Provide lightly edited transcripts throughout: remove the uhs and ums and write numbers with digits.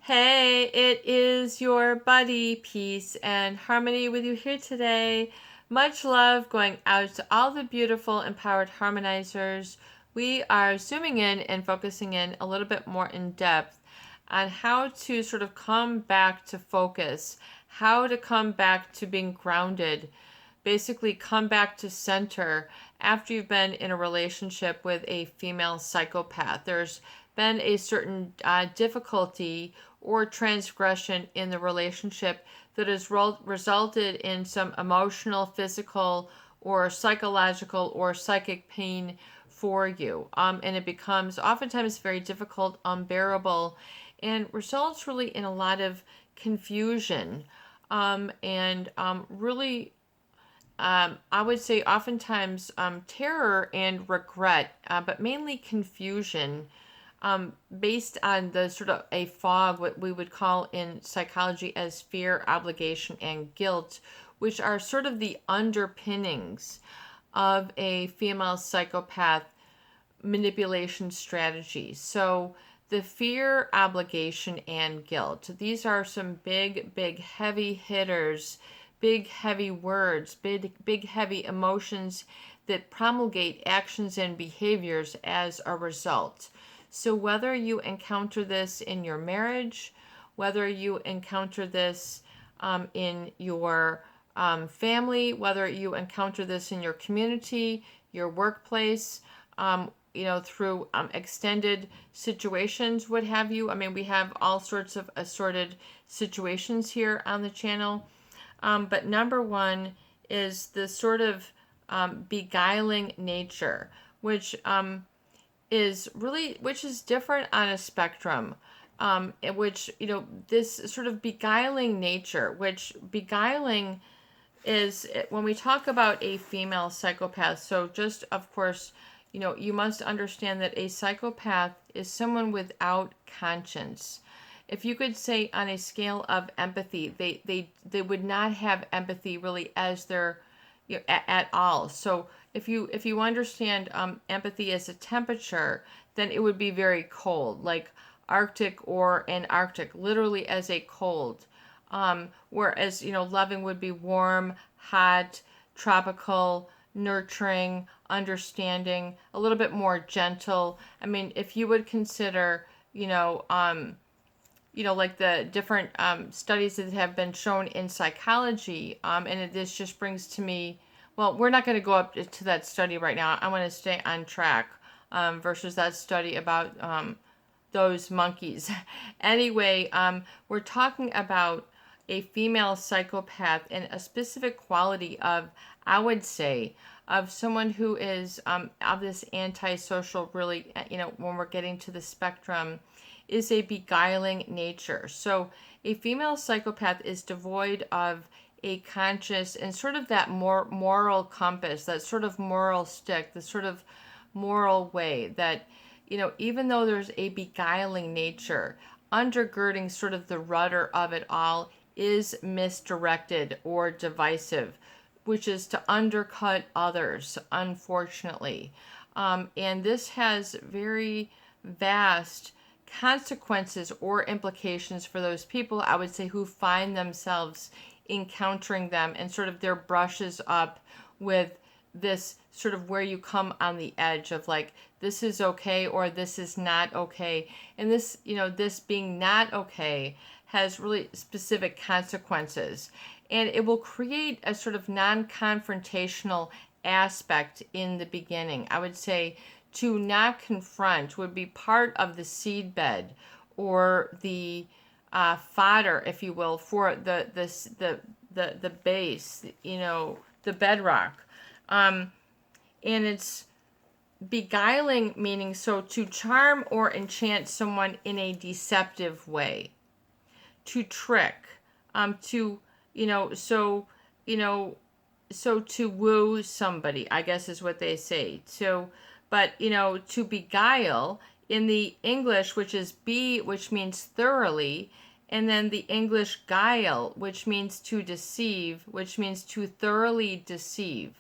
Hey, it is your buddy Peace and Harmony with you here today. Much love going out to all the beautiful empowered harmonizers. We are zooming in and focusing in a little bit more in depth on how to sort of come back to focus, how to come back to being grounded, basically come back to center after you've been in a relationship with a female psychopath. There's been a certain difficulty or transgression in the relationship that has resulted in some emotional, physical, or psychological or psychic pain for you. And it becomes oftentimes very difficult, unbearable, and results really in a lot of confusion and really I would say oftentimes terror and regret, but mainly confusion based on the sort of a fog, what we would call in psychology as fear, obligation, and guilt, which are sort of the underpinnings of a female psychopath manipulation strategy. So the fear, obligation, and guilt, these are some big, heavy hitters, big, heavy words, big, heavy emotions that promulgate actions and behaviors as a result. So whether you encounter this in your marriage, whether you encounter this in your family, whether you encounter this in your community, your workplace, through extended situations, what have you. I mean, we have all sorts of assorted situations here on the channel. But number one is the sort of beguiling nature, which is different on a spectrum. In which, this sort of beguiling nature, which beguiling is when we talk about a female psychopath. So just, of course, you must understand that a psychopath is someone without conscience. If you could say on a scale of empathy, they would not have empathy really as their at all. So if you understand empathy as a temperature, then it would be very cold, like Arctic or Antarctic, literally as a cold. Whereas loving would be warm, hot, tropical, nurturing, understanding, a little bit more gentle. I mean, if you would consider, like the different studies that have been shown in psychology, and this just brings to me, well, we're not going to go up to that study right now. I want to stay on track versus that study about those monkeys. Anyway, we're talking about a female psychopath and a specific quality of, I would say, of someone who is of this antisocial, really, when we're getting to the spectrum, is a beguiling nature. So a female psychopath is devoid of a conscious and sort of that more moral compass, that sort of moral stick, the sort of moral way that, even though there's a beguiling nature, undergirding sort of the rudder of it all is misdirected or divisive, which is to undercut others, unfortunately. And this has very vast consequences or implications for those people, I would say, who find themselves encountering them and sort of their brushes up with this sort of where you come on the edge of like, this is okay or this is not okay. And this, this being not okay has really specific consequences. And it will create a sort of non-confrontational aspect in the beginning. I would say to not confront would be part of the seedbed or the fodder, if you will, for the base, the bedrock. And it's beguiling, meaning so to charm or enchant someone in a deceptive way, to trick, to so to woo somebody, I guess is what they say. So, but to beguile in the English, which is be, which means thoroughly, and then the English guile, which means to deceive, which means to thoroughly deceive.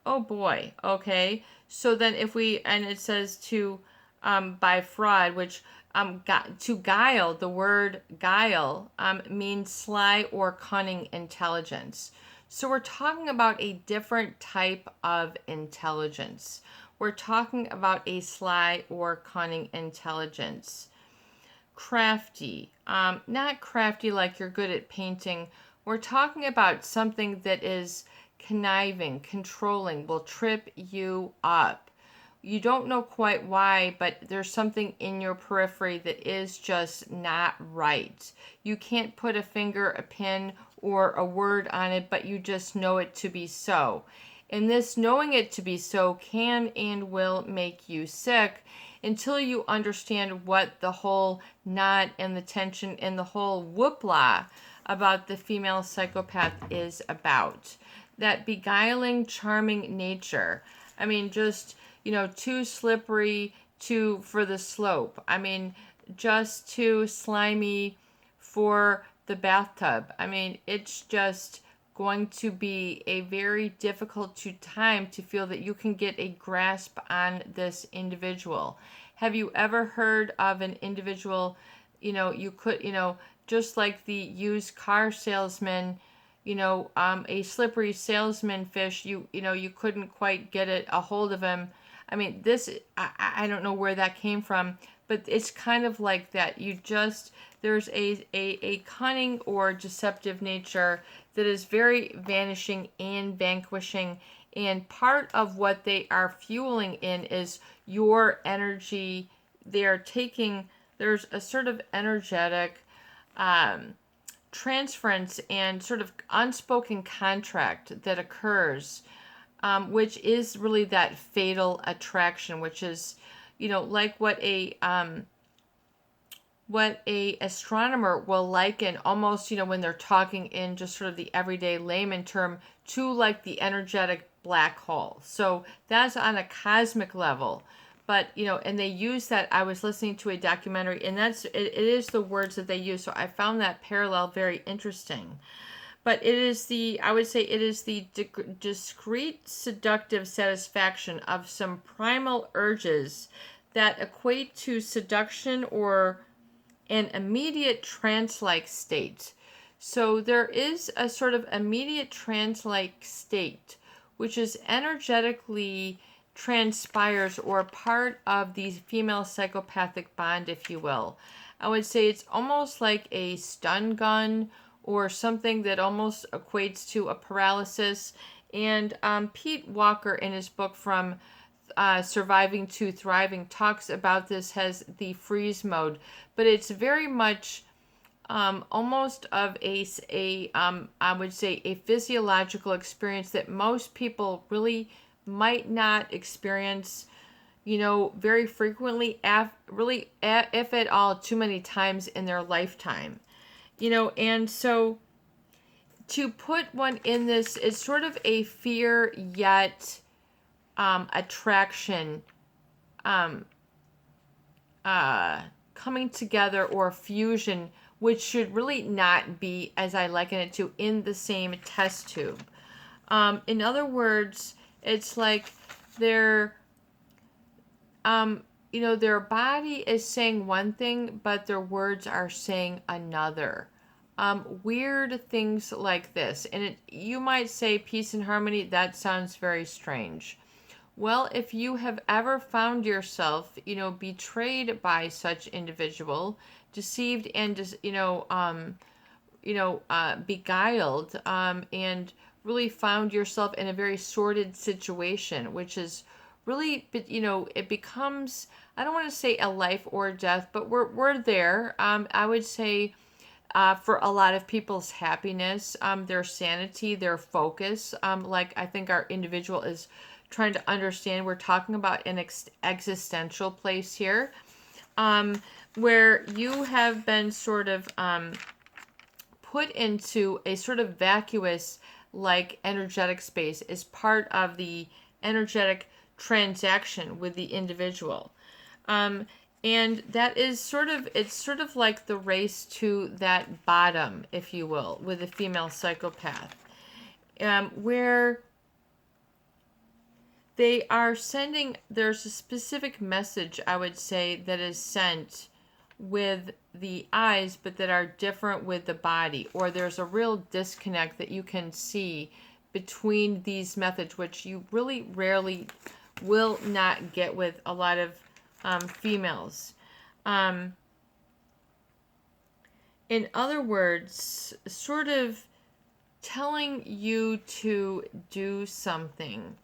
Oh boy, okay. So then and it says to by fraud, which to guile, the word guile means sly or cunning intelligence. So we're talking about a different type of intelligence. We're talking about a sly or cunning intelligence. Crafty, not crafty like you're good at painting. We're talking about something that is conniving, controlling, will trip you up. You don't know quite why, but there's something in your periphery that is just not right. You can't put a finger, a pin, or a word on it, but you just know it to be so. And this knowing it to be so can and will make you sick until you understand what the whole knot and the tension and the whole whoopla about the female psychopath is about. That beguiling, charming nature. I mean, just, too slippery for the slope. I mean, just too slimy for the bathtub. I mean, it's just going to be a very difficult time to feel that you can get a grasp on this individual. Have you ever heard of an individual, you could, just like the used car salesman, a slippery salesman fish, you couldn't quite get a hold of him. I mean, I don't know where that came from, but it's kind of like that. There's a cunning or deceptive nature that is very vanishing and vanquishing. And part of what they are fueling in is your energy. There's a sort of energetic transference and sort of unspoken contract that occurs, which is really that fatal attraction, which is, like what a astronomer will liken almost, when they're talking in just sort of the everyday layman term, to like the energetic black hole. So that's on a cosmic level. But, and they use that. I was listening to a documentary, and it is the words that they use. So I found that parallel very interesting. But I would say it is the discrete seductive satisfaction of some primal urges that equate to seduction or an immediate trance-like state. So there is a sort of immediate trance-like state, which is energetically transpires or part of the female psychopathic bond, if you will. I would say it's almost like a stun gun or something that almost equates to a paralysis. And Pete Walker, in his book From Surviving to Thriving, talks about this as the freeze mode, but it's very much almost of I would say a physiological experience that most people really might not experience, very frequently, if at all, too many times in their lifetime. And so to put one in this is sort of a fear yet attraction coming together or fusion, which should really not be, as I liken it to, in the same test tube. In other words, it's like their body is saying one thing, but their words are saying another. Weird things like this. And you might say peace and harmony, that sounds very strange. Well, if you have ever found yourself, betrayed by such individual, deceived and beguiled, and really found yourself in a very sordid situation, which is really, it becomes, I don't want to say a life or death, but we're there. I would say for a lot of people's happiness, their sanity, their focus, like I think our individual is trying to understand. We're talking about an existential place here, where you have been sort of put into a sort of vacuous like energetic space as part of the energetic transaction with the individual. And that is it's sort of like the race to that bottom, if you will, with a female psychopath, where they are sending, there's a specific message, I would say, that is sent with the eyes, but that are different with the body, or there's a real disconnect that you can see between these methods, which you really rarely will not get with a lot of females. In other words, sort of telling you to do something,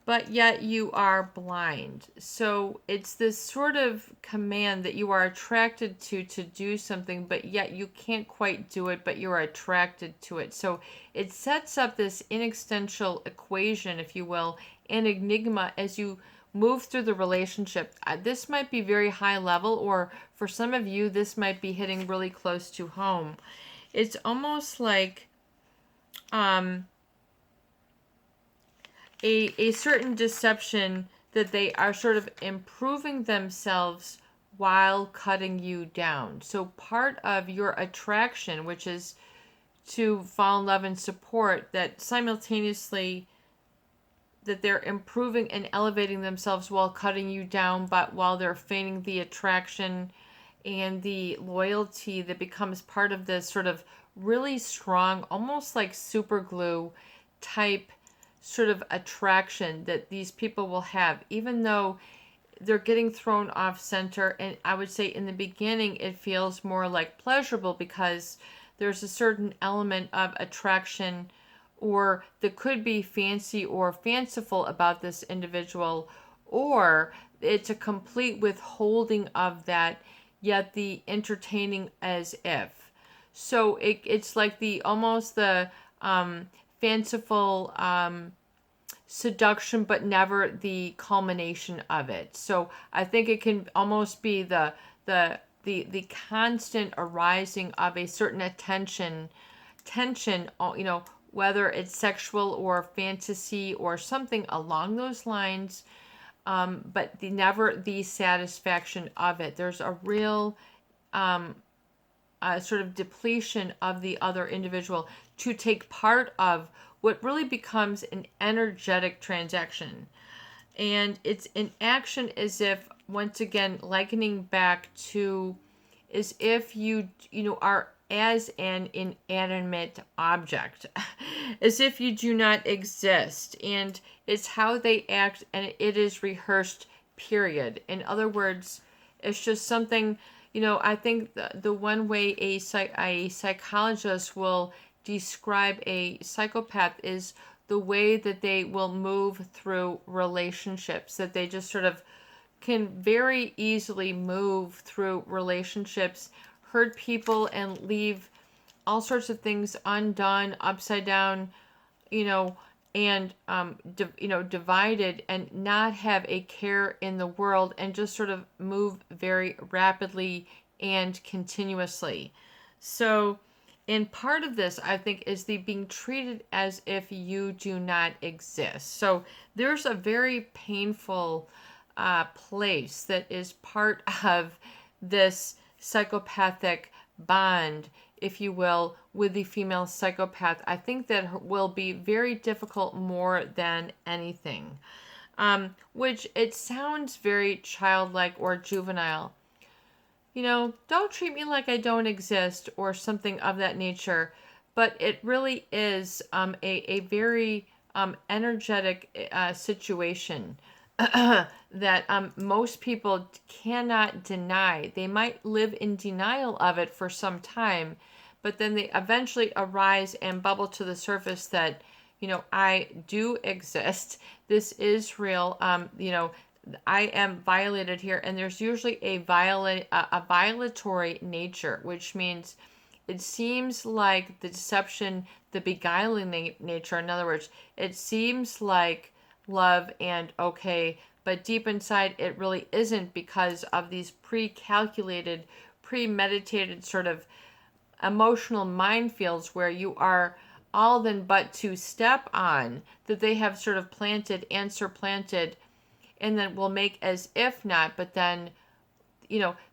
but yet you are blind. So it's this sort of command that you are attracted to do something, but yet you can't quite do it, but you're attracted to it. So it sets up this inexistential equation, if you will, an enigma as you move through the relationship. This might be very high level, or for some of you, this might be hitting really close to home. It's almost like a certain deception that they are sort of improving themselves while cutting you down. So part of your attraction, which is to fall in love and support, that simultaneously that they're improving and elevating themselves while cutting you down, but while they're feigning the attraction and the loyalty that becomes part of this sort of really strong, almost like super glue type sort of attraction that these people will have, even though they're getting thrown off center. And I would say in the beginning, it feels more like pleasurable because there's a certain element of attraction or that could be fancy or fanciful about this individual, or it's a complete withholding of that, yet the entertaining as if. So it's like the almost the fanciful seduction, but never the culmination of it. So I think it can almost be the constant arising of a certain tension, whether it's sexual or fantasy or something along those lines, but never the satisfaction of it. There's a real sort of depletion of the other individual to take part of what really becomes an energetic transaction. And it's in action as if, once again, likening back to as if you are as an inanimate object, as if you do not exist. And it's how they act, and it is rehearsed, period. In other words, it's just something, I think the one way a psychologist will describe a psychopath is the way that they will move through relationships, that they just sort of can very easily move through relationships, hurt people, and leave all sorts of things undone, upside down, and divided, and not have a care in the world, and just sort of move very rapidly and continuously. So, and part of this, I think, is the being treated as if you do not exist. So there's a very painful place that is part of this psychopathic bond, if you will, with the female psychopath. I think that will be very difficult more than anything, which it sounds very childlike or juvenile. Don't treat me like I don't exist or something of that nature. But it really is a very energetic situation that most people cannot deny. They might live in denial of it for some time, but then they eventually arise and bubble to the surface that, I do exist. This is real. I am violated here, and there's usually a violatory nature, which means it seems like the deception, the beguiling nature, in other words, it seems like love and okay, but deep inside it really isn't, because of these pre-calculated, premeditated sort of emotional minefields where you are all then but to step on, that they have sort of planted and supplanted, and then will make as if not, but then,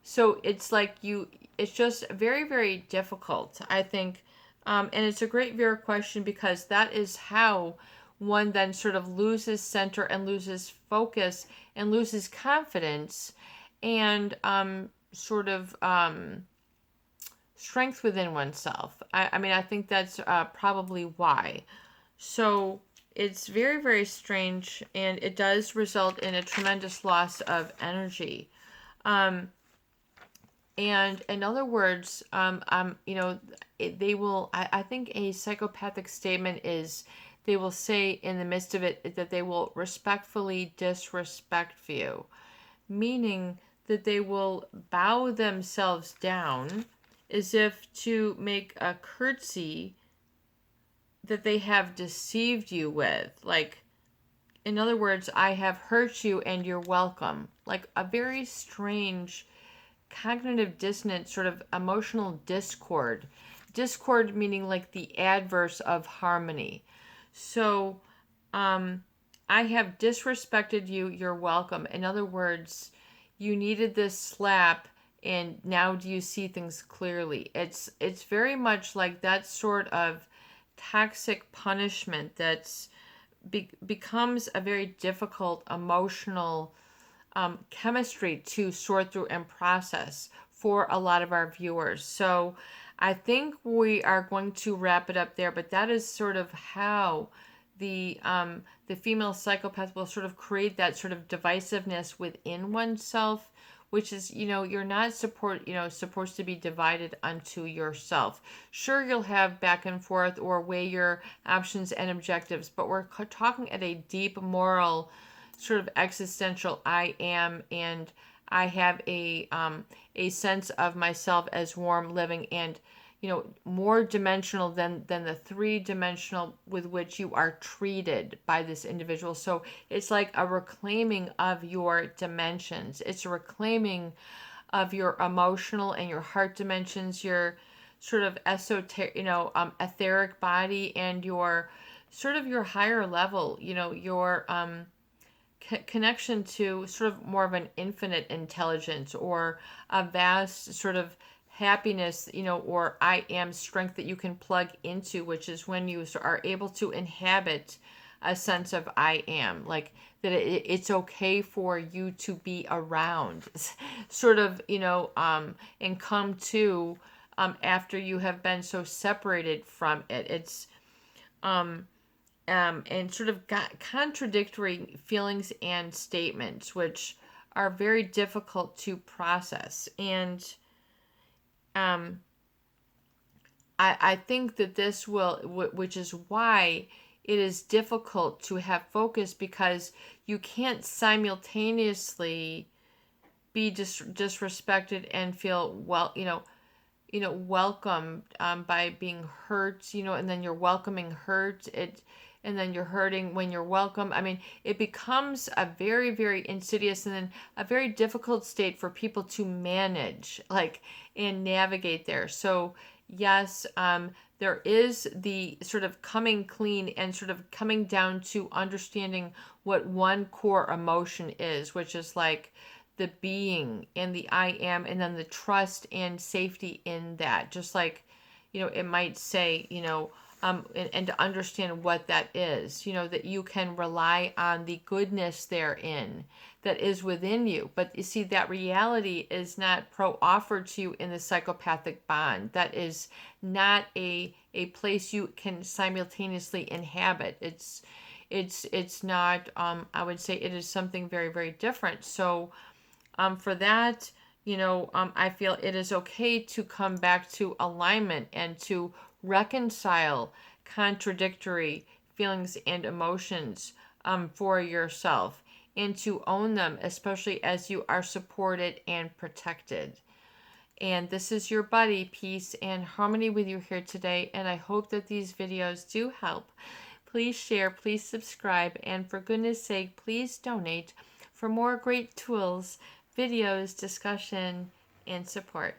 so it's like it's just very, very difficult, I think. And it's a great Vera question, because that is how one then sort of loses center and loses focus and loses confidence and sort of strength within oneself. I mean, I think that's probably why. So it's very, very strange, and it does result in a tremendous loss of energy. And in other words, they will, I think a psychopathic statement is they will say in the midst of it that they will respectfully disrespect you, meaning that they will bow themselves down as if to make a curtsy that they have deceived you with. Like, in other words, I have hurt you and you're welcome. Like a very strange cognitive dissonance, sort of emotional discord. Discord meaning like the adverse of harmony. So, I have disrespected you, you're welcome. In other words, you needed this slap and now do you see things clearly? It's very much like that sort of toxic punishment that's becomes a very difficult emotional chemistry to sort through and process for a lot of our viewers. So I think we are going to wrap it up there, but that is sort of how the female psychopath will sort of create that sort of divisiveness within oneself, which is, you're not supposed to be divided unto yourself. Sure, you'll have back and forth or weigh your options and objectives, but we're talking at a deep moral sort of existential I am, and I have a sense of myself as warm, living, and more dimensional than the three-dimensional with which you are treated by this individual. So it's like a reclaiming of your dimensions. It's a reclaiming of your emotional and your heart dimensions, your sort of esoteric, etheric body, and your sort of your higher level, your connection to sort of more of an infinite intelligence or a vast sort of happiness, or I am strength that you can plug into, which is when you are able to inhabit a sense of I am, like that it's okay for you to be around, sort of, and come to after you have been so separated from it. It's and sort of got contradictory feelings and statements, which are very difficult to process. And I think that this will, which is why it is difficult to have focus, because you can't simultaneously be disrespected and feel welcomed by being hurt, and then you're welcoming hurt. And then you're hurting when you're welcome. I mean, it becomes a very, very insidious and then a very difficult state for people to manage, and navigate there. So yes, there is the sort of coming clean and sort of coming down to understanding what one core emotion is, which is like the being and the I am, and then the trust and safety in that. Just like, it might say, and to understand what that is, that you can rely on the goodness therein that is within you. But you see, that reality is not offered to you in the psychopathic bond. That is not a place you can simultaneously inhabit. It's not, I would say it is something very, very different. So for that, I feel it is okay to come back to alignment and to reconcile contradictory feelings and emotions for yourself, and to own them, especially as you are supported and protected. And this is your buddy, Peace and Harmony, with you here today, and I hope that these videos do help. Please share, please subscribe, and for goodness sake, please donate for more great tools, videos, discussion, and support.